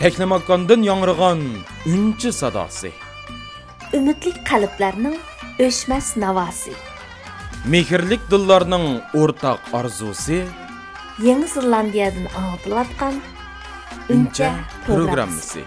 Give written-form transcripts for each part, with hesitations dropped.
Teklemakkandan yanrıgan ünçü sadası. Ümitlik qalblarning o'chmas navosi. Mehirlik dillarning o'rtaq arzusi. Yangi Zelandiyadan anglatilayotgan Uncha programmasi.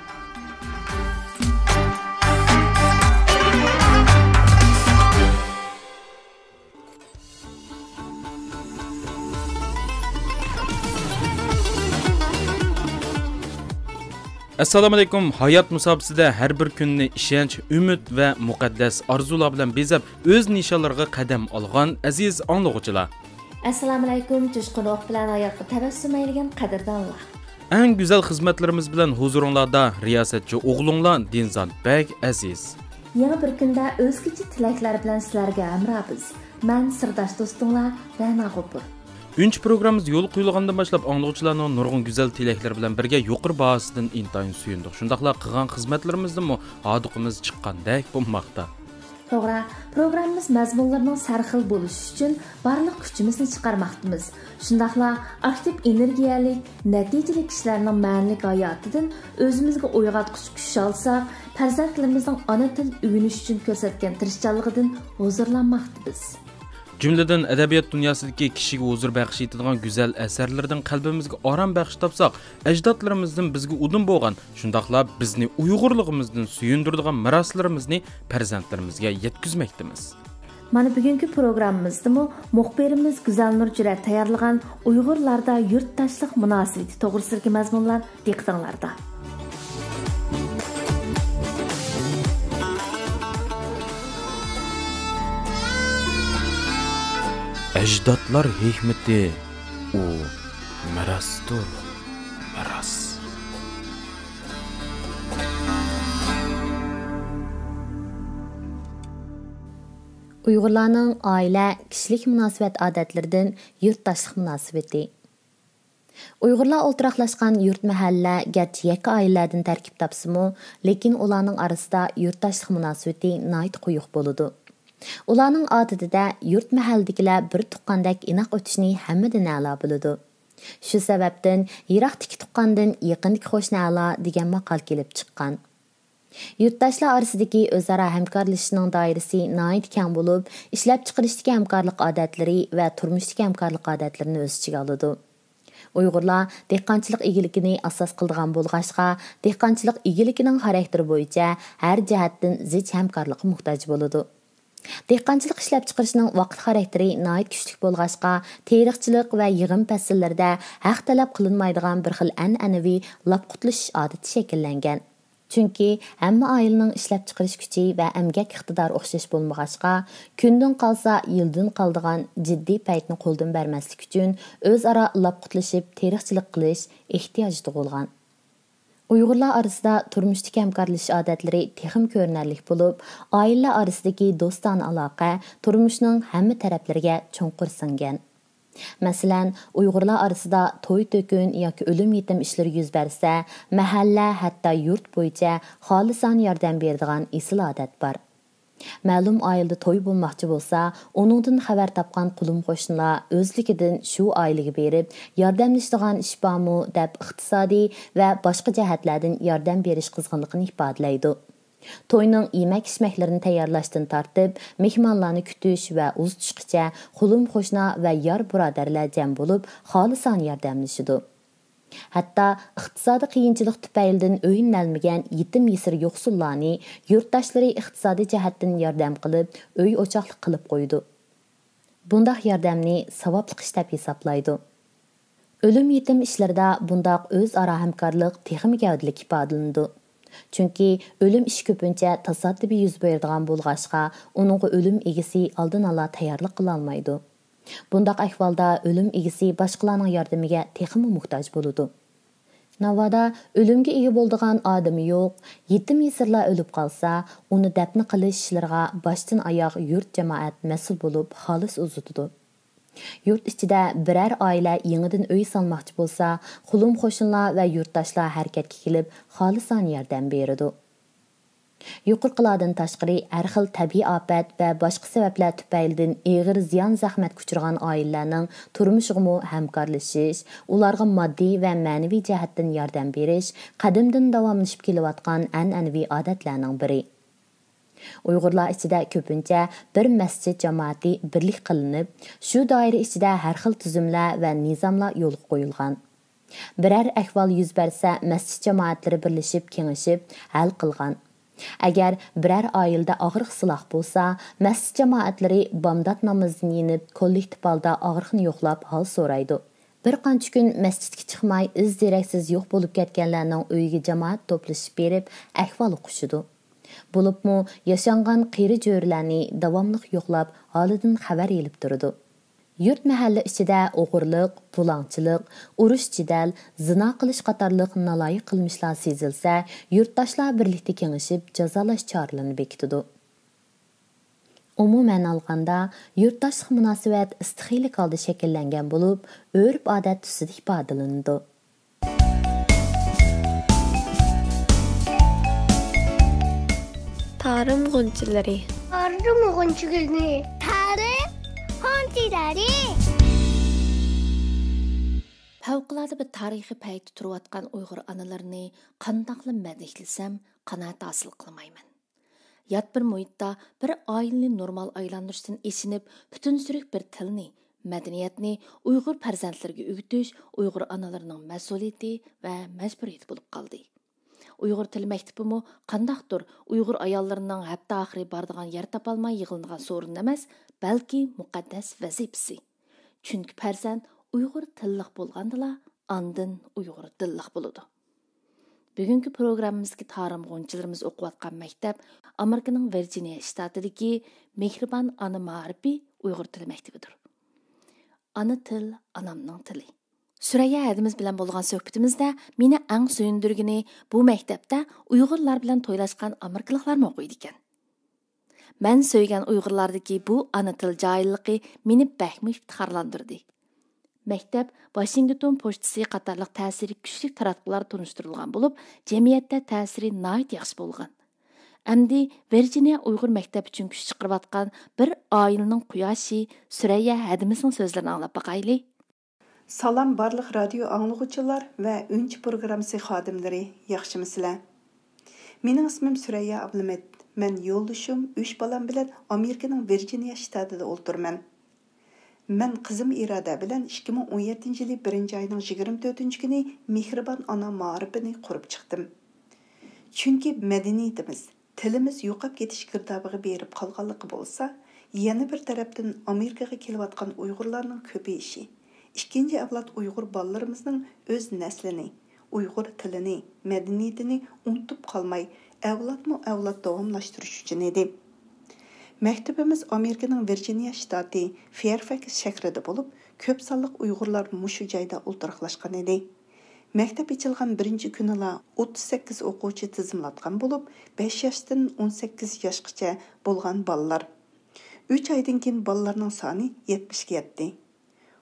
Assalomu alaykum. Hayot musobaqasida har bir kunni ishonch, umid va muqaddas orzular bilan bezab, o'z nishonlariga qadam olgan aziz anglag'uchilar. Assalomu alaykum. Jo'shqinoq bilan hayotga tabassum aylagan qadrdonlar. Eng go'zal xizmatlarimiz bilan huzuringlarda riyosatchi o'g'linglar Dinzod Bek aziz. Yangi bir kunda o'zgacha tilaklar bilan sizlarga hamrohmiz. Men sirdosh do'stinglar Rana G'upur. Üçüncü programımız yol qo'yilgandan boshlab anglag'uchilarning nurg'un go'zal tilaklar bilan birga yuqori bahosidan intayin suyundik. Shundaqla qilgan xizmatlarimizdan hodiqimiz chiqqandek bo'lmoqda. To'g'ri, programmamiz mazmunlarining sarxil bo'lishi uchun barliq kuchimizni chiqarmoqdamiz. Shundaqla aktiv energiyalik, natijali kishilarning ma'nili hayotidan o'zimizga uyg'otqich kuch olsak, farzandlarimizning ona til o'rganish uchun ko'rsatgan tirishchanligidan huzurlanmoqdamiz. Cümleden edebiyat dünyasındaki kişiye huzur bəxş etadigan güzel eserlerden kalbimizge aram bəxş tapsak, ecdatlarımızdan bizge udun boğan, şundaqla bizni Uygurluğumuzdan suyundurduğun miraslarımızını perzentlerimizge yetkizmektimiz. Mana bugungi programmamizda muxbirimiz Güzel Nur Cüret tayyorlagan Uyg'urlarda yurtdoshlik munosabati to'g'risidagi mazmunlar diqqatinglarda. Ecdatlar hikmeti o mirastur, miras. Uyg'urlarning oila, kishilik munosabat odatlaridan yurtdoshlik munosabati. Uyg'urlar o'ltiraqlashgan yurt mahalla garchi yakka oilalardan tarkib topsa-mu, lekin ularning orasida yurtdoshlik munosabati nihoyat quyuq bo'ladi. Ularning odatida yurt mahallidagilar bir tuqqandek inoq o'tishni hammadan a'lo biladi. Shu sababdan yiroqdagi tuqqandan yaqindagi qo'shni a'lo degan maqol kelib chiqqan. Yurtdoshlar orasidagi o'zaro hamkorlashishning doirasi nihoyat keng bo'lib, ishlab chiqarishdagi hamkorlik odatlari va turmushdagi hamkorlik odatlarini o'z ichiga oladi. Uyg'urlar dehqonchilik egiligini asos qilgan bo'lg'achqa, dehqonchilik egiligining xarakteri bo'yicha har jihatdan zich hamkorlikqa muhtoj bo'ladi. Dehqonchilik ishlab chiqarishning vaqt xarakteri nihoyat kuchli bo'lg'achqa, teriqchilik va yig'im fasllarida haq talab qilinmaydigan bir xil an'anaviy lopqutlish odati shakllangan. Chunki hamma oilaning ishlab chiqarish kuchi va emgak iqtidori o'xshash bo'lmag'achqa, kundan qolsa yildan qoldigan jiddiy paytni qo'ldan bermaslik uchun o'zaro lopqutlashib teriqchilik qilish ehtiyoji tug'ilgan. Uyg'urlar orasida turmushdagi hamkorlashish odatlari texim ko'rinarli bo'lib, oilalar orasidagi do'stona aloqa turmushning hamma taraflariga cho'nqur singan. Masalan, Uyg'urlar orasida to'y-to'kun yoki o'lim yetim ishlari yuz bersa, mahalla hatto yurt bo'yicha xolisan yordam beradigan esil odat bor. Ma'lum oilada to'y bo'lmoqchi bo'lsa, uningdan xabar topgan qulim qo'shnilar o'zligidan shu oilaga berib, yordamlashadigan ish bormi deb iqtisodiy va boshqa jihatlardan yordam berish qizg'inligini ifodalaydi. To'yning yemak-ichmaklarini tayyorlashdan tortib, mehmonlarni kutish va uzatishgacha qulim qo'shna va yor birodarlar jam bo'lib, xolisan yordamlashadi. Hatto iqtisodiy qiyinchilik tufaylidan o'yinlanmagan yetim yesir yo'qsullarni yurtdoshlari iqtisodiy jihatdan yordam qilib, uy o'choqlik qilib qo'ydi. Bundoq yordamni savobli ish deb hisoblaydi. O'lim yetim ishlarida bundoq o'zaro hamkorlik texnik gavdalik ifodalanadi. Chunki o'lim ish ko'pincha tasoddifiy yuz beradigan bo'lg'achqa, uning o'lim egasi oldin ola tayyorlik qila olmaydi. Bundaq ahvolda o'lim egasi boshqalarning yordamiga texmi muhtoj bo'ladi. Navoda o'limga ega bo'ladigan odami yo'q, yetim yesirlar o'lib qolsa, uni dafn qilish ishlariga boshdan oyoq yurt jamoat mas'ul bo'lib, xolis uzatadi. Yurt ichida biror oila yangidan uy solmoqchi bo'lsa, qulim qo'shnilar va yurtdoshlar harakatga kelib, xolisan yordam beradi. Yuqorqilardan tashqari har xil tabiiy ofat va boshqa sabablar tufaylidan og'ir ziyon zahmat kuchirgan oilalarning turmushiga hamkorlashish, ularga moddiy va ma'naviy jihatdan yordam berish qadimdan davomlashib kelayotgan an'anaviy odatlarning biri. Uyg'urlar ichida ko'pincha bir masjid jamoati birlik qilinib, shu doira ichida har xil tuzumlar va nizomlar yo'lga qo'yilgan. Biror ahvol yuz bersa, masjid jamoatlari birlashib, kengashib hal qilgan. Agar biror oilada og'ir xilof bo'lsa, masjid jamoatlari bomdod namozidan yinib, kollektiv holda og'riqni yo'qlab hol so'raydi. Bir qancha kun masjidga chiqmay, iz deraksiz yo'q bo'lib ketganlarning uyiga jamoat to'plashib berib, ahvol o'qishidi. Bo'libmi, yashangan qiyri jo'rlarni davomli yo'qlab, holidan xabar elib turdi. Yurt mahalla ichida o'g'irlik, bulangchilik, urush jidal, zina qilish qatorliq naloyiq qilmishlar sezilsa, yurtdoshlar birlikda kengashib jazolash choralarini bekitdi. Umuman olganda, yurtdoshlik munosabat istiqiylik holda shakllangan bo'lib, urf-odat tusida ifodalanadi. Tarım g'unchilari. Tarım g'unchilari. Favqulodda bir tarixiy paytda turayotgan Uyg'ur onalarini qandoqla madhlasam qanoat hosil qilmayman. Yat bir muhitda bir oilani normal aylantirishdan eshinib, butun suruq bir tilni, madaniyatni Uyg'ur farzandlariga o'g'itish Uyg'ur onalarining mas'uliyati va majburiyati bo'lib qoldi. Uyg'ur til maktabimi qandaqdir Uyg'ur ayollarining hafta oxiri boradigan yer topolmay yig'iladigan so'rin emas, balki muqaddas vazifasi. Chunki farzand Uyg'ur tilliq bo'lgandila, andin Uyg'ur dilliq bo'ladi. Bugungi programmamizga tarim g'unchilarimiz o'qiyotgan maktab Amerikaning Virginia shtatidagi Mehribon ona ma'rifi Uyg'ur tili maktabidir. Ana til anamning tili. Süreyya hadimiz bilan bo'lgan suhbatimizda meni eng suyundirgani bu maktabda Uyg'urlar bilan to'ylashgan amerikaliklarmi o'qiydi ekan. Men söygan Uyg'urlardagi bu ana til joyilligi meni bakmi iftiharlantirdi. Maktab Washington pochtasi qatorliq ta'siri kuchli taratqular tunishtirilgan bo'lib, jamiyatda ta'siri nihoyat yaxshi bo'lgan. Endi Virginia Uyg'ur maktab uchun kuch chiqarayotgan bir oilaning quyoshi Süreyya hadimizning so'zlarini anglab boqayli. Salam barlıq radio anlıqçılar və Ünç proqramısı xadimləri, yaxşımısınızlar? Mening ismim Süreyya Ablamet. Mən yo'ldashim 3 balam bilan Amerikaning Virginia shtatida o'tirman. Mən qizim İrada bilan 2017-yili 1-oyning 24-kuni Mehribon ona ma'rifini qurib chiqdim. Chunki madaniyatimiz, tilimiz yo'qolib ketish girdobiga berib qolganligi bo'lsa, yana bir tarafdan Amerikaga kelayotgan Uyg'urlarning ko'payishi İkinci avlod Uyg'ur bolalarımızın öz nəslini, Uyg'ur tilini, madaniyatini unutib qolmay, avlodma-avlod davomlashtirish uchun edi. Maktabimiz Amerikaning Virginia shtati Fairfax shahrida bo'lib, ko'p sonliq Uyg'urlar mushu joyda o'ltiraqlashgan edi. Maktab ochilgan birinchi kunila 38 o'quvchi tizimlatgan bo'lib, 5 yoshdan 18 yoshgacha bo'lgan bolalar. 3 oydan keyin bolalarning soni 70 ga yetdi.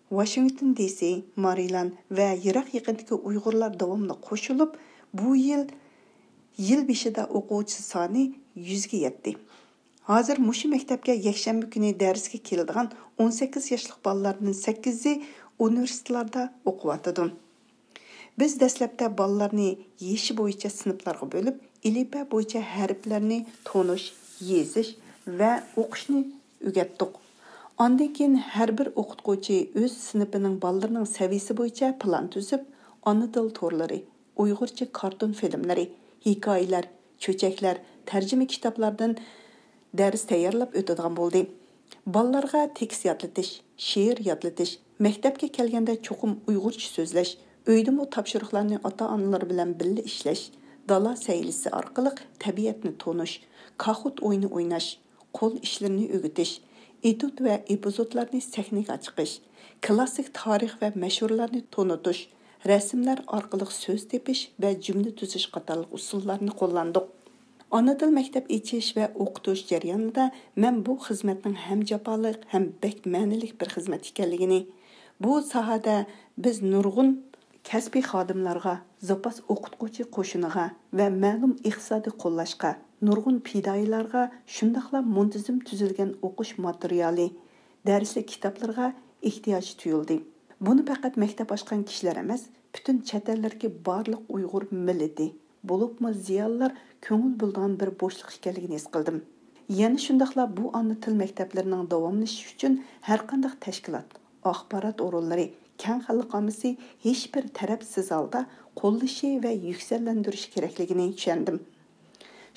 Washington DC, Maryland və Yirak yaqindagi Uyg'urlar davomli qo'shilib, bu yil beshida o'quvchi soni 100 ga yetdi. Hozir mushu maktabga yakshanba kuni darsga keladigan 18 yoshli bolalarning 8i universitetlarda o'qiyotdi. Biz dastlabda bolalarni yeshi bo'yicha sinflarga bo'lib, ilipa bo'yicha harflarni tonish, yezish va o'qishni o'rgatdik. Ondan keyin har bir o'qituvchi o'z sinfining bolalarining saviyasi bo'yicha plan tuzib, ona til to'rlari, Uyg'urcha karton filmlari, hikoyalar, cho'chaklar, tarjima kitoblardan dars tayyorlab o'tadigan bo'ldi. Bolalarga tekst yodlatish, she'r yodlatish, maktabga kelganda cho'qim Uyg'urcha so'zlash, uydami topshiriqlarni ota-onalar bilan birga ishlash, dala saylisi orqali tabiatni tonish, kahut o'yini o'ynash, qo'l ishlarini o'rgatish, etud va epizodlarni sahnaga chiqish, klassik tarix va mashhurlarni tanitish, rasmlar orqali so'z tepish va jumla tuzish qatorliq usullarni qo'llandik. Ona til maktab echish va o'qitish jarayonida men bu xizmatning ham jafoliq, ham bek ma'nilik bir xizmat ekanligini, bu sohada biz nurg'un kasbiy xodimlarga, zapas o'qituvchi qo'shiniga va ma'lum iqtisodiy qo'llashga, nurg'un fidoyilarga shundoqla muntazam tuzilgan o'qish materiali, darslik kitoblarga ehtiyoj tuyuldi. Buni faqat maktab ochgan kishilar emas, butun chet ellardagi barliq Uyg'ur millati, bo'libmi ziyonlar ko'ngil bo'lgan bir bo'shliq ekanligini his qildim. Yana shundoqla bu ana til maktablarining davomlashishi uchun har qanday tashkilot, axborot o'rinlari, keng xalq omasi hech bir tarafsiz holda qo'llashi va yuksallantirish kerakligini tushundim.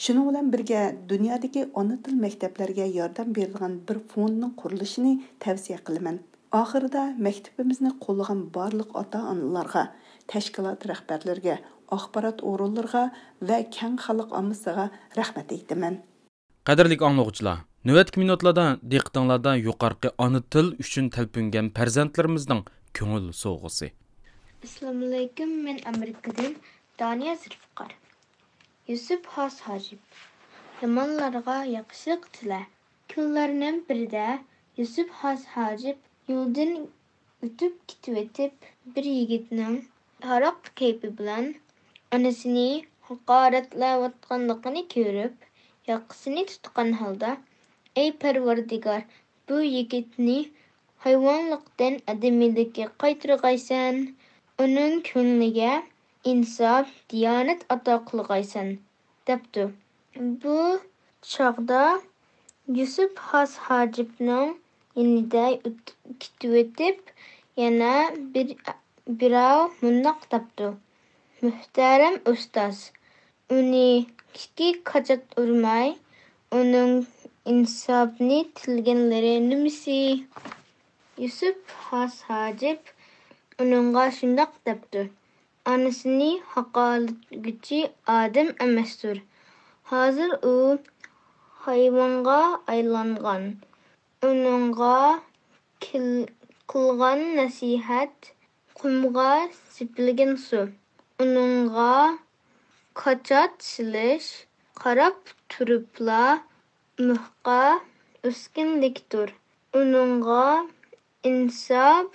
Shuning bilan birga dunyodagi ona til maktablariga yordam berilgan bir fondning qurilishini tavsiya qilaman. Oxirida maktabimizni qo'llagan barliq ota-onalarga, tashkilot rahbarlariga, axborot o'rinlariga va keng xalq ommasiga rahmat aytaman. Qadrli anglag'uchilar, navbatgi minutlarda diqqatingizda yuqorqi ona til uchun talpingan farzandlarimizning ko'ngil so'g'isi. Assalomu alaykum, men Amerikadan Daniya Zirfqar. Yusuf Has Hajib. Yamanlarga yaxshilik tila. Kunlarning birida Yusuf Has Hajib yo'ldan o'tib ketib, bir yigitning haroq kayfi bilan onasini haqoratlayotganligini ko'rib, yoqasini tutgan holda, "Ey Parvardigor, bu yigitni hayvonlikdan adamiylikka qaytarg'aysan, uning ko'ngliga insof, diyonat ato qilg'aysan", debdi. Bu chog'da Yusuf Has Hajibning yanida ketib, yana birov mundoq debdi: "Muhtaram ustoz, uni kichik qajat urmay, uning insofni tilganlari nimasi?" Yusuf Has Hajib uningga shundoq debdi: "Onasini haqoratlovchi odam emasdir. Hozir u hayvonga aylangan. Uningga qilgan nasihat qumga sepilgan suv. Uningga qachat silish qarab turibla muhqa o'sganlikdir. Uningga insof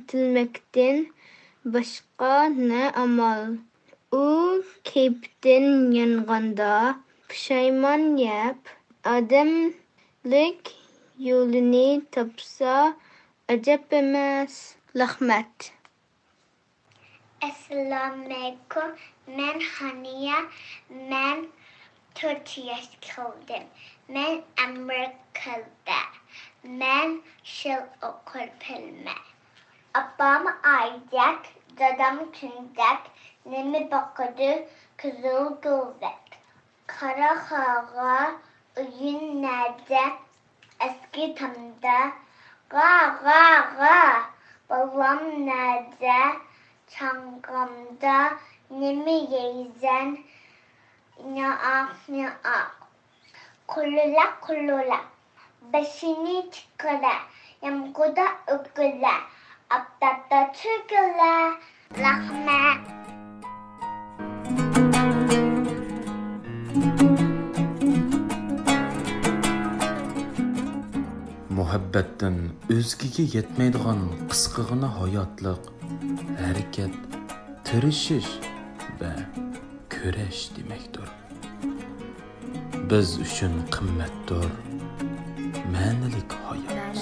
tilmakdan boshqa ne amal? U kayfdan yonganda pushaymon yeb, odamlik yo'lini topsa ajab emas." Rahmat. Assalomu alaykum. Men Haniya. Men 4 yoshdaman. Men Amerikada. Men shil o'qirman. Abam aydak, dadam kundak, nima bakıdı kızıl gülvek. Kara hağa uyun nerede, eski tamda, ga. Babam nerede, çangamda, nimi yeyzen, ne ak. Kulula. Başını çıkara, yamkuda öküle, aptatta çıkıla, rahmet. Muhabbatdan o'zgiga yetmaydigan qisqagina hayotlik, harakat, tirishish va kurash demakdir. Biz uchun qimmatdir ma'nilik hayot.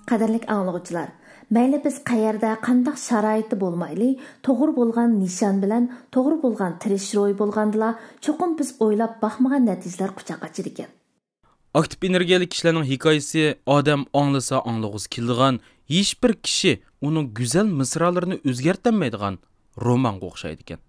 Qadirlik anglag'uchilar, mayli biz qayerda qandaq sharoitda bo'lmayli, to'g'ri bo'lgan nishon bilan, to'g'ri bo'lgan tirish ro'y bo'lgandila, cho'qim biz o'ylab baxmagan natijalar quchoq ochar ekan. Aktiv energiyali kishilarning hikoyasi odam anglasa anglag'usi keladigan, hech bir kishi uning go'zal misralarini o'zgartirmaydigan romanga o'xshaydi ekan.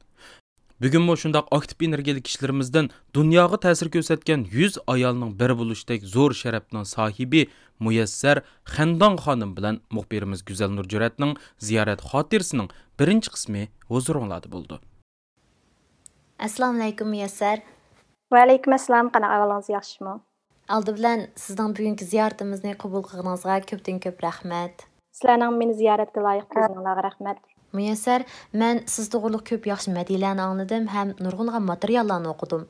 Bugun mo shundoq aktiv energiyali kishilarimizdan dunyoga ta'sir ko'rsatgan 100 ayolning biri bo'lishdek zo'r sharafning sohibi Muyassar Xandon xonim bilan muxbirimiz Güzel Nurjuratning ziyorat xotirasining birinchi qismi huzuringlarda bo'ldi. Assalomu alaykum Muyassar. Va alaykum assalom, qanaqa ahvolingiz yaxshimi? Aldı bilan sizning bugungi ziyoratimizni qabul qilganingizga ko'p rahmat. Sizlarning meni ziyoratga loyiq ko'rganingizga rahmat. Muyassar, men siz to'g'riliq ko'p yaxshi materiallarni angladim ham nurg'unlagan materiallarni o'qidim.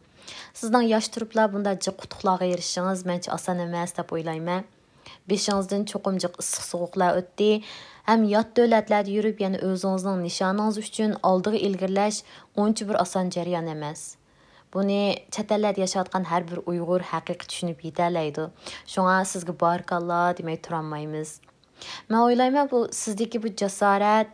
Sizning yosh turiblar bunda qutuqlarga erishishingiz mencha oson emas deb o'ylayman. Beshingizdan cho'qimjiq issiq sovuqlar o'tdi. Ham yot davlatlarda yurib, yana o'zingizning nishoningiz uchun oldiga ilgirlash uncha bir oson jarayon emas. Buni chet ellarda yashayotgan har bir Uyg'ur haqiqiy tushunib yetalaydi. Shunga sizga barakalloh demay turolmaymiz. Men o'ylayman bu sizdagi bu jasorat,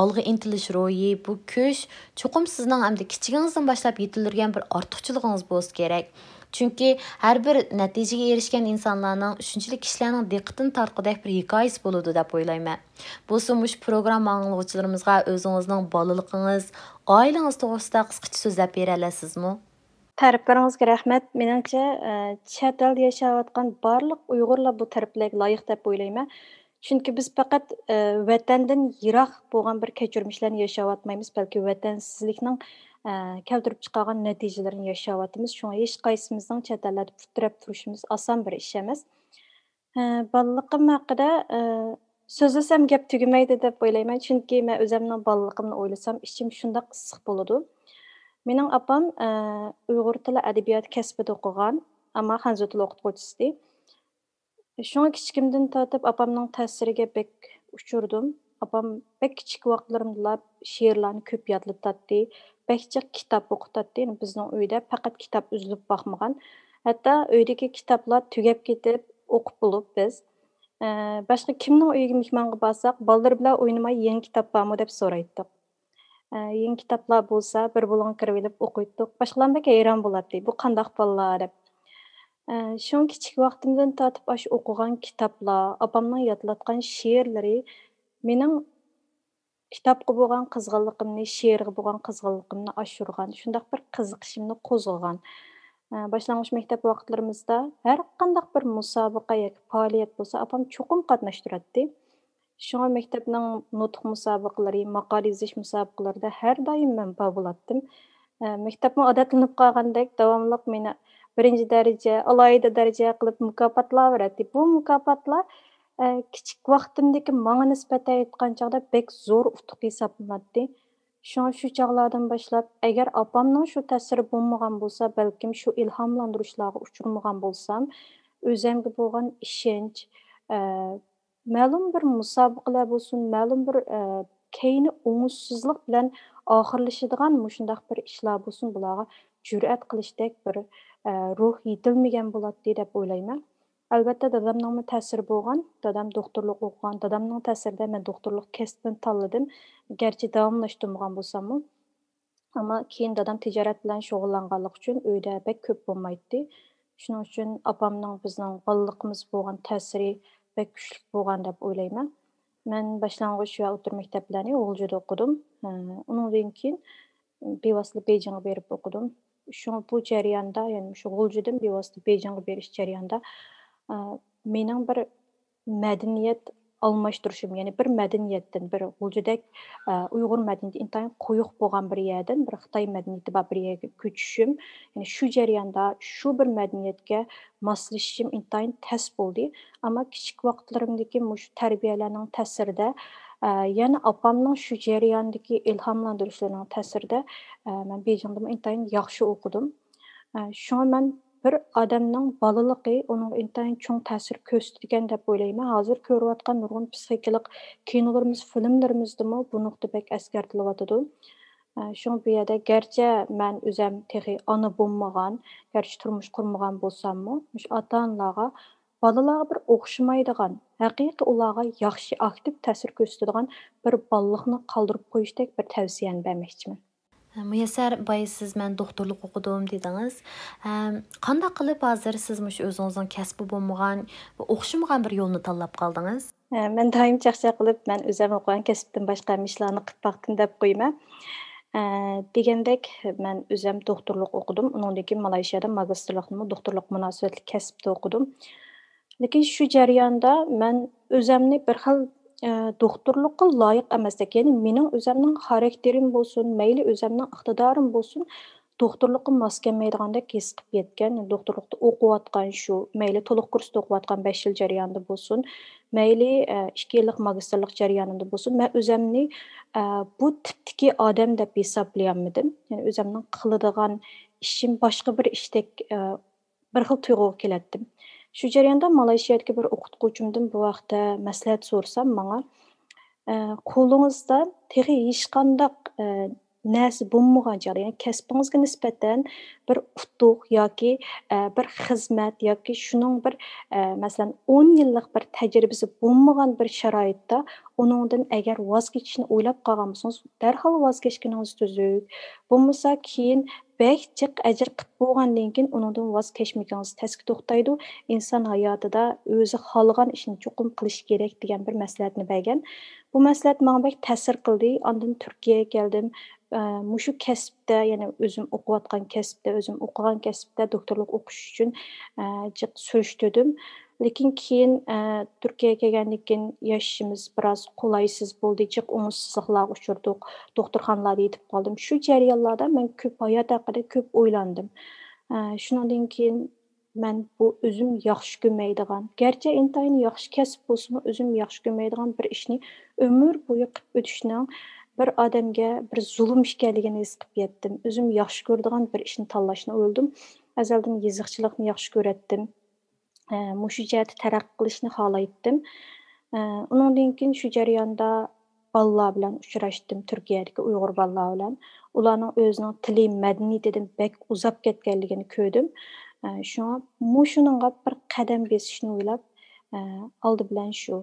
olg'a intilish ro'yi, bu kuch cho'qim sizning hamda kichigingizdan boshlab yetilirgan bir ortiqchiligingiz bo'lsa kerak. Chunki har bir natijaga erishgan insonlarning, shunchalik kishilarning diqqatini tortqudek bir hikoyasi bo'ladi deb o'ylayman. Bu sumush programma anglovchilarimizga o'zingizning bolaligingiz, oilangiz to'g'risida qisqacha so'zlab bera olasizmi? Tərəflərinizə rəhmət. Meningcə, chet eldə yaşayotgan barlıq Uyğurlar bu tərəflərə layiq deb o'ylayman. Chunki biz faqat vatandan yiroq bo'lgan bir kechirmishlarni yashayotmaymiz, balki vatansizlikning keltirib chiqargan natijalarini yashayotimiz. Shunga hech qaysimizning chet ellarda putirab turishimiz oson bir ish emas. Bolaligim haqida so'zlasam gap tugamaydi deb o'ylayman, chunki men o'zimning bolaligimni o'ylasam, ichim shundoq issiq bo'ladi. Mening opam Uyg'ur tili adabiyot kasbida o'qigan, ammo Xanzu tili o'qituvchisi. Shunga kichikimdan tortib opamning ta'siriga bek uchirdim. Opam bek kichik vaqtlarimda she'rlarni ko'p yodlab tatdi, bekcha kitob o'qitatdi. Bizning uyda faqat kitob uzilib boqmagan. Hatto uydagi kitoblar tugab ketib o'qib bo'lib biz boshqa kimning uyiga mehmonga borsak, bolalar bilan o'ynamay yangi kitob bormi deb so'raydik. Yangi kitoblar bo'lsa, bir bo'lon kirib olib o'qiydik. Boshqalar bek hayron bo'ladi. Bu qanday bolalar deb. Şu kichik vaqtimdan tortib aş o'qigan kitoblar, opamning yodlatgan she'rlari mening kitobga bo'lgan qizg'inligimni, she'rga bo'lgan qizg'inligimni oshirgan, shunday bir qiziqishimni qo'zg'agan. Boshlang'ich maktab vaqtlarimizda har qanday bir musobaqa yoki faoliyat bo'lsa, opam cho'qim qatnashtiradi. Shunga maktabning nutq musobaqalari, maqola yozish musobaqalarida har doim men bo'ladim. Maktabga odatlanib qolgandek davomli meni birinchi daraja, alohida daraja qilib mukofotlar beradi. Bu mukofotlar kichik vaqtimdagi menga nisbatan aytgan chog'da bek zo'r utuq hisoblanadi. Shunga shu chog'lardan boshlab, agar opamning shu ta'siri bo'lmagan bo'lsa, balkim shu ilhomlantirishlarga uchirmagan bo'lsam, o'zimga bo'lgan ishonch, ma'lum bir musobaqalar bo'lsin, ma'lum bir keyni o'ngishsizlik bilan oxirlashadigan mushundaq bir ishlar bo'lsin, bularga jur'at qilishdek bir ruh yetilmagan bo'ladi deb o'ylayman. Albatta dadamning ta'siri bo'lgan, dadam doktorlik o'qigan, dadamning ta'sirida men doktorlik kasbini tanladim. Garchi davomlashtirmagan bo'lsam-mu, ammo keyin dadam tijorat bilan shug'ullanganlik uchun uyda bek ko'p bo'lmaydi. Shuning uchun opamning bizning bolaligimiz bo'lgan ta'siri bek kuchli bo'lgan deb o'ylayman. Men boshlang'ich va o'rta maktablarni G'uljida o'qidim. Undan keyin bevosita Bejingga berib o'qidim. Şu bu jarayonda, ya'ni shu G'uljidan bevosita Bejingga berish jarayonida mening bir madaniyat almashtirishim, ya'ni bir madaniyatdan, bir G'uljidek Uyg'ur madaniyati intayin quyuq bo'lgan bir yerdan bir Xitoy madaniyati bor bir yerga ko'chishim, ya'ni shu jarayonda shu bir madaniyatga moslashishim intayin tez bo'ldi. Ammo kichik vaqtlarimdagi shu tarbiyalarning ta'sirida yana opamning shu jarayondagi ilhomlantirishlarining ta'sirida men Bejingda intayin yaxshi o'qidim. Shunga men bir odamning bolaligi uning intayin cho'ng ta'sir ko'rsatgan deb o'ylayman. Hozir ko'rayotgan nurg'un psixikalik kinolarimiz, filmlarimizda bu nuqta bek eskartilyotidi. Shunga bu yerda garchi men o'zim texi ona bo'lmagan, garchi turmush qurmagan bo'lsam-mu, shu ota-onalarga balalarga bir o'xshamaydigan, haqiqiy ularga yaxshi aktiv ta'sir ko'rsatadigan bir bolalikni qoldirib qo'yishdek bir tavsiyani bermoqchiman. Muyassar boy siz men doktorlik o'qidim dedingiz. Qanday qilib hozir siz shu o'zingizning kasbi bo'lmagan va o'xshamagan bir yo'lni tanlab qoldingiz? Men doim chaqchaq qilib, men o'zim o'qigan kasbdan boshqa ishlarni qilib baqdim deb qo'yman. Degandek, men o'zim doktorlik o'qidim. Undan keyin Malayziyada magistrlikni doktorlik munosabatli kasbda o'qidim. Lekin shu jarayonda men o'zimni bir xil doktorlikqa loyiq emasdek, ya'ni mening o'zimning xarakterim bo'lsin, mayli o'zimning iqtidorim bo'lsin, doktorlikqa mos kelmaydigandek his qilib yetgan. Doktorlikda o'qiyotgan shu, mayli to'liq kursda o'qiyotgan 5 yil jarayonida bo'lsin, mayli 2 yillik magistrlik jarayonida bo'lsin, men o'zimni bu tipdagi odam deb hisoblayolmadim. Ya'ni o'zimning qiladigan ishim boshqa bir ishdek bir xil tuyg'uga keldim. Shu jarayonda Malayziyadagi bir o'qituvchimdan bu vaqtda maslahat so'rasam menga qo'lingizda texi hech qandaq narsa bo'lmagan chog'da, ya'ni kasbingizga nisbatan bir utuq yoki bir xizmat yoki shuning bir masalan 10 yillik bir tajribasi bo'lmagan bir sharoitda uningdan agar voz kechishni o'ylab qolgan bo'lsangiz, darhol voz kechganingiz tuzuk. Bo'lmasa keyin bek jiq ajr qilib bo'lgandan keyin uningdan voz kechmagangiz tasga to'xtaydi. İnson hayotida o'zi xohlagan ishni cho'qim qilish kerak degan bir maslahatni bergan. Bu maslahat menga bek ta'sir qildi. Ondan Turkiyaga keldim. Mushu kasbda, ya'ni o'zim o'qiyotgan kasbda, o'zim o'qigan kasbda doktorlik o'qish uchun jiq surishtirdim. Lekin keyin Turkiyaga kelgandan keyin yashashimiz biroz qulaysız bo'ldi. Jiq umidsizliklarga uchirdik. Doktorxonalarda yetib qoldim. Shu jarayonlarda men ko'p hayot haqida ko'p o'ylandim. Shundan keyin men bu o'zim yaxshi ko'rmaydigan, garchi intayin yaxshi kasb bo'lsa-mu, o'zim yaxshi ko'rmaydigan bir ishni umr bo'yi qilib o'tishning bir odamga bir zulm ekanligini his qilib yetdim. O'zim yaxshi ko'radigan bir ishni tanlashni o'yladim. Azaldan yeziqchilikni yaxshi ko'ratdim. Mushu jihatda taraqqiy qilishni xohlaydim. Undan keyin shu jarayonda bolalar bilan uchrashdim, Turkiyadagi Uyg'ur bolalar bilan. Ularning o'zining tili, madaniyatidan bek uzab ketganligini ko'rdim. Shunga mushuninga bir qadam besishni o'ylab, oldi bilan shu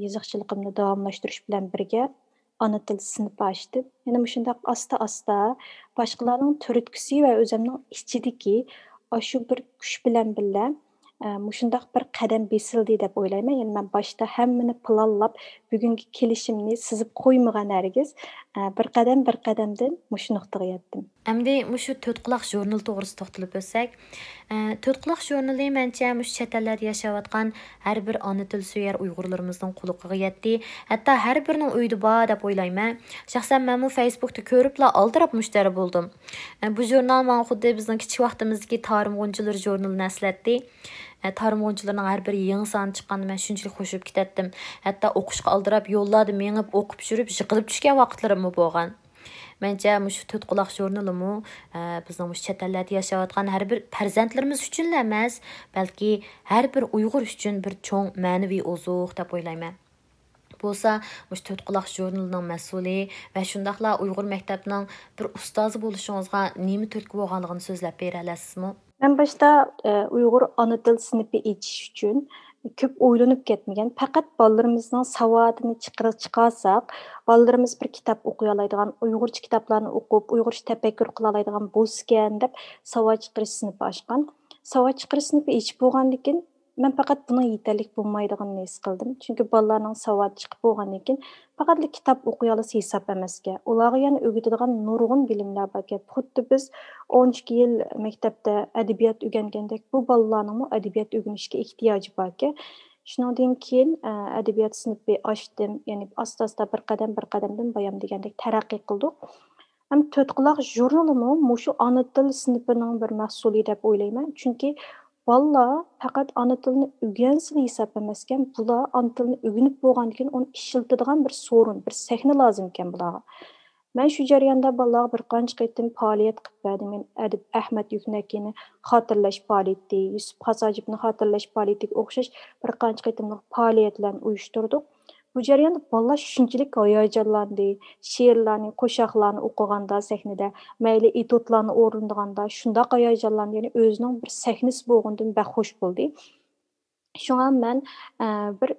yeziqchiligimni davomlashtirish bilan birga ana til sinfi ochdim. Yana shundoq asta-asta boshqalarning turtkisi va o'zimning ichidagi shu bir kuch bilan birga mushundoq bir qadam besildi deb o'ylayman. Ya'ni men boshda hammani planlab, bugungi kelishimni sizib qo'ymagan hargiz, bir qadamdan mushu nuqtaga yetdim. Әмді мұшы Төтқұлақ журнал тоғырсы тоқтылып өсек, Төтқұлақ журналы мәнче мұш чәтәләр яшаватқан әрбір аны тіл сүйер ұйғырларымыздың құлықығы етті. Әтті әрбірінің өйді ба деп ойлаймын. Шақсан мен мұ Facebook'ta көріпла алдырап мұштары болдым. Bu jurnal mən xuddi bizдің kiçik vaxtımızdaki tarım qo'nchilar jurnalini əslətdi. Tarım qo'nchilarning har biri yangi son chiqqanda men shunchalik xo'shib ketdim. Hatto o'qishga aldirab yo'llarda menib o'qib yurib, yiqilib tushgan vaqtlarim bo'lgan. Bence muş Төтқұлақ jurnalı mu bizning muş chet ellarda yashayotgan har bir farzandlarimiz uchun emas, balki har bir Uyg'ur uchun bir cho'ng ma'naviy ozuq deb o'ylayman. Bo'lsa, muş Төтқұлақ jurnalining mas'uli va shundaqla Uyg'ur maktabining bir ustozi bo'lishingizga nima turtki bo'lganligini so'zlab bera olasizmi? Men başta Uyg'ur ana til sinfi echish uchun ko'p o'ylanib ketmagan. Faqat bolalarımızın savodini chiqarsak, bolalarimiz bir kitob o'qiy oladigan, Uyg'urcha kitoblarni o'qib, Uyg'urcha tafakkur qila oladigan bo'lsa-kan deb savod chiqarish sinfi ochgan. Savod chiqarish sinfi ichib bo'lgandan keyin men faqat buni yetarlik bo'lmaydiganini his qildim. Chunki bolalarning savod chiqib bo'lgandan keyin faqat kitob o'qiy olsa hisob emasga. Ularga yana o'rgatadigan nurg'un bilimlar bor. Xuddi biz 12 yil maktabda adabiyot o'rgangandek bu bolalarning adabiyot o'rganishga ehtiyoji bor. Shundan keyin adabiyot sinfi ochdim. Ya'ni asta-asta bir qadamdan bayam degandek taraqqiy qildik. Ham Төтқұлақ jurnalimi mushu ana til sinfining bir mas'uli deb o'ylayman. Chunki bolalar faqat ana tilni o'rgansa hisob emaskan, bular ana tilni o'rganib bo'lgandan keyin uni ishlatadigan bir so'rin, bir sahna lozim ekan bularga. Men shu jarayonda bolalarga bir qancha qaytim faoliyat qilib berdim. Men Adib Ahmad Yuknakini xotirlash faoliyati, Yusuf Hasajibni xotirlash faoliyatiga o'xshash bir qancha qaytimlik faoliyatlarni uyushtirdik. Bu jarayonda bolalar shunchalik hayajonlandi, she'rlarni, qo'shiqlarni o'qiganda sahnada, mayli etudlarni o'rindaganda shundoq hayajonlandi, ya'ni o'zining bir sahnasi bo'lgandan baxush bo'ldi. Shunga men bir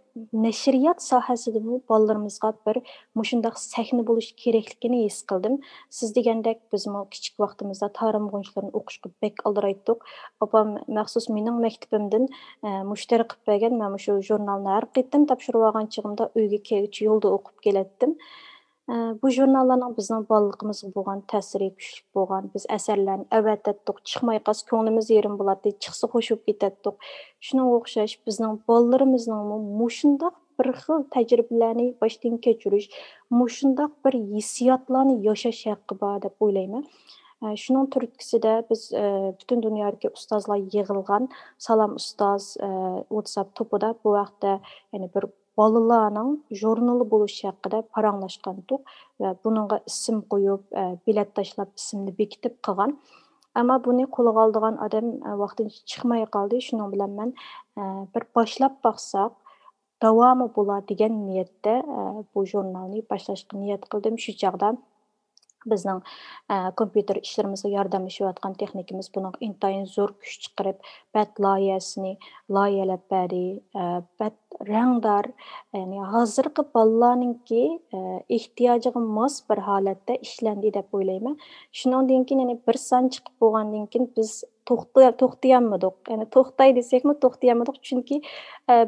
nashriyat sohasida bu bolalarimizga bir mushundaq sahna bo'lish kerakligini his qildim. Siz degandek biz kichik vaqtimizda tarix qo'nchilarini o'qishga bek aldiraydik. Opam maxsus mening maktabimdan mushtari qilib bergan, men shu jurnalni har qaytim topshirib olgan chig'imda uyga kelgach yo'lda o'qib kelatdim. Bu jurnallarning bizning bolaligimizga bo'lgan ta'siri kuchli bo'lgan. Biz asarlarni avatdatdik, chiqmay qas ko'nglimiz yerim bo'ladi, chiqsa qo'shib ketdik. Shunga o'xshash bizning bolalarimizning mushundaq bir xil tajribalarni boshdan kechirish, mushundaq bir hissiyotlarni yashash haqqi bor deb o'ylayman. Shuning turtkisida biz butun dunyodagi ustozlar yig'ilgan Salom ustoz WhatsApp topida bu vaqtda ya'ni bir bolalarning jurnali bo'lishi haqida paranglashgandik va buningga ism qo'yib, bilet tashlab ismni bekitib qilgan. Ammo buni qo'lga oladigan odam vaqtincha chiqmay qoldi. Shuning bilan men bir başlap baxsaq, davamı bo'la degan niyatda bu jurnalni boshlashga niyat qildim. Shu chaqda bizning kompyuter ishlarimizga yordamlashayotgan texnikimiz buning intayin zo'r kuch chiqarib, bat loyihasini loyihalab berdi, bat rangdor, ya'ni hozirgi bolalarninki ehtiyojiga mos bir holatda ishlandi deb o'ylayman. Shundan keyin yana bir son chiqib bo'lgandan keyin biz to'xtayolmadik. Ya'ni to'xtay desekmi to'xtayolmadik, chunki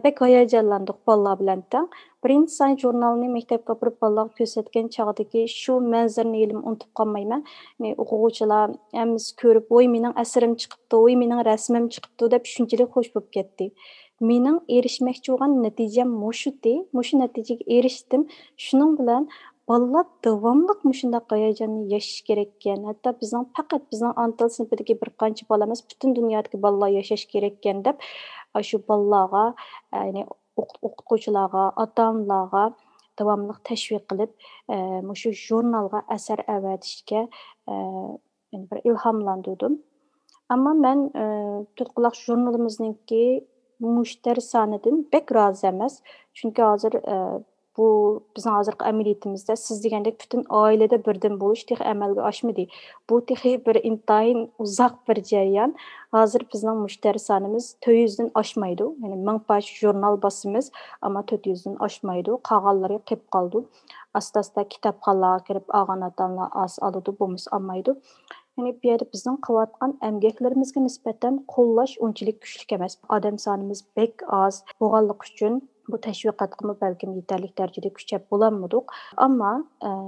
bek hayajonlandik bolalar bilan tang. Birinchi son jurnalni maktabga borib bolalarga ko'rsatgan chog'dagi shu manzarani elim unutib qolmayman. Ya'ni o'quvchilar hammasi ko'rib, "Voy, mening asrim chiqibdi, voy, mening rasmim chiqibdi" deb shunchalik xush bo'lib ketdi. Mening erishmoqchi bo'lgan natijam mushu natijaga erishdim. Shuning bilan bolalar davomli mushundaq hayajonni yashash kerak ekan. Hatto faqat bizning ana til sinfidagi bir qancha bola emas, butun dunyodagi bolalar yashash kerak ekan deb shu bolalarga, ya'ni o'qituvchilarga, ota-onalarga davomli tashviq qilib, shu jurnalga asar avatishga bir ilhomlantirdim. Ammo men To'tquloq jurnalimizningki mushtari sonidan bek rozi emas. Chunki hozir bu bizning hozirgi amaliyatimizda siz degandek butun oilada birdan bo'lish texi amalga oshmadi. Bu texi bir intayin uzoq bir jarayon. Hozir bizning mushtari sonimiz 400 dan oshmaydi. Ya'ni 1000 pash jurnal bosimiz, ammo 400 dan oshmaydi. Qolganlari qolib qoldi. Asta-asta kitobxonlarga kirib olgan ota-onalar oz oladi, bo'lmasa olmaydi. Ya'ni bu yerda bizning qilayotgan emgaklarimizga nisbatan qo'llash unchalik kuchli emas. Odam sonimiz bek oz bo'lganligi uchun bu tashviqotga balkim yetarli darajada kuchab bo'lolmadik. Ammo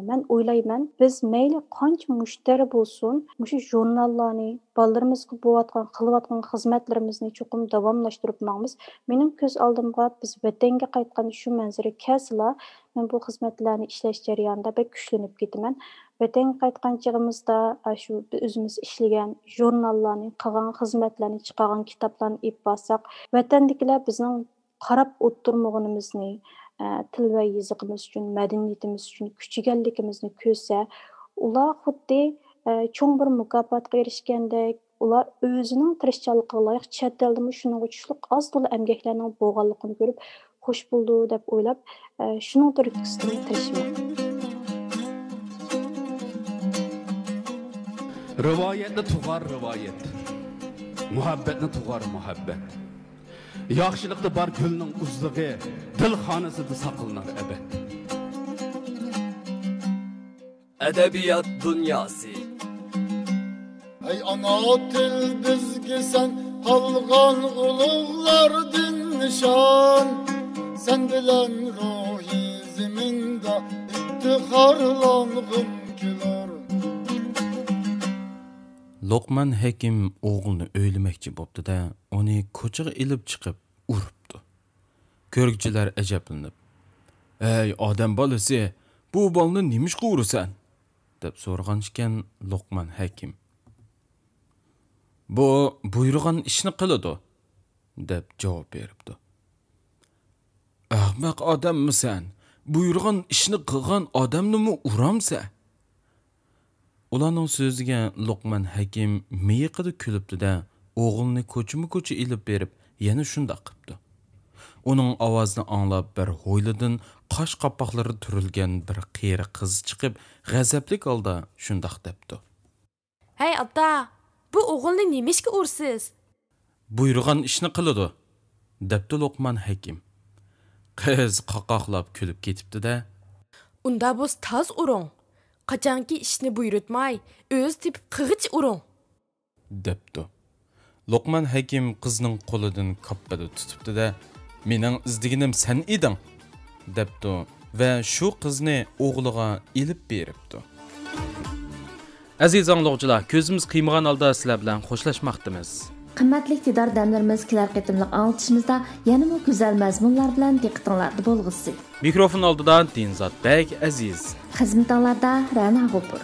men o'ylayman, biz mayli qancha mushtari bo'lsin, shu jurnallarni bolalarımızga qilayotgan xizmatlarimizni cho'qim davomlashtirib maqmiz. Mening ko'z oldimga biz vatanga qaytgan shu manzara kelsa, men bu xizmatlarni ishlash jarayonida bek kuchlanib ketaman. Vatanga qaytgan chog'imizda shu o'zimiz ishlagan jurnallarni, qilgan xizmatlarni, chiqargan kitoblarni ib bo'lsak, vatandagilar bizning qarab o'tirmaganimizni, til va yozig'imiz uchun, madaniyatimiz uchun kuchiganligimizni ko'rsa, ular xuddi cho'ng bir mukofotga erishgandek, ular o'zining tirishchiligiga loyiq chet eldimi shuning uchun oz to'la emgaklarning bo'lganligini ko'rib xush bo'ldi deb o'ylab, shuning turtkistidan tirishman. Rivoyatni tug'ar rivoyat. Muhabbatni tug'ar muhabbat. Yaxshilikda bar gulning uzlig'i, dil xonasida saqlanar abad. Edebiyat dünyası. Ey ana til bizga sen qolgan ulug'lardan nishon, sen bilan ruhi zaminda iftixorlanğım kelar. Luqman Hakim o'g'lini o'ylamoqchi bo'pti-da, uni ko'chaga ilib chiqib uribdi. Ko'rgchilar ajablanib, "Ey odam bolasi, bu bolni nimishqa urasan?" deb so'ragan ekan Luqman Hakim. "Bu buyurgan ishni qiladi" deb javob beribdi. "Ahmoq odammisan? Buyurgan ishni qilgan odamni uramsa?" Ularning so'ziga Luqman Hakim miyiqida kulibdi-da, o'g'lini ko'chma-ko'cha ilib berib, yana shunday qilibdi. Uning ovozini anglab bir ho'ylidan qosh qapoqlari turilgan bir qeri qiz chiqib, g'azablik holda shunday debdi. "Hey ota, bu o'g'ilni nimishga ursiz?" "Buyurgan ishni qiladi", debdi Luqman Hakim. Qiz qaqoqlab kulib ketibdi-da. "Unda bo'z taz uring. Qachonki ishni buyurtmay, o'z tepib qig'ich uring", debdi. Luqman Hakim qizning qo'lidan kappada tutibdi-da, "Mening izdiginim sen eding", debdi va shu qizni o'g'liga ilib beribdi. Aziz anglovchilar, ko'zimiz qiymagan holda sizlar bilan xo'shlashmoqdamiz. Qimmatli tidor damlarimiz kelar qitimliq anglitishimizda yanada go'zal mazmunlar bilan diqqatinglarda bo'lg'isi. Mikrofon oldida Dinzod Bek Aziz. Xizmatinglarda Ra'no G'ofur.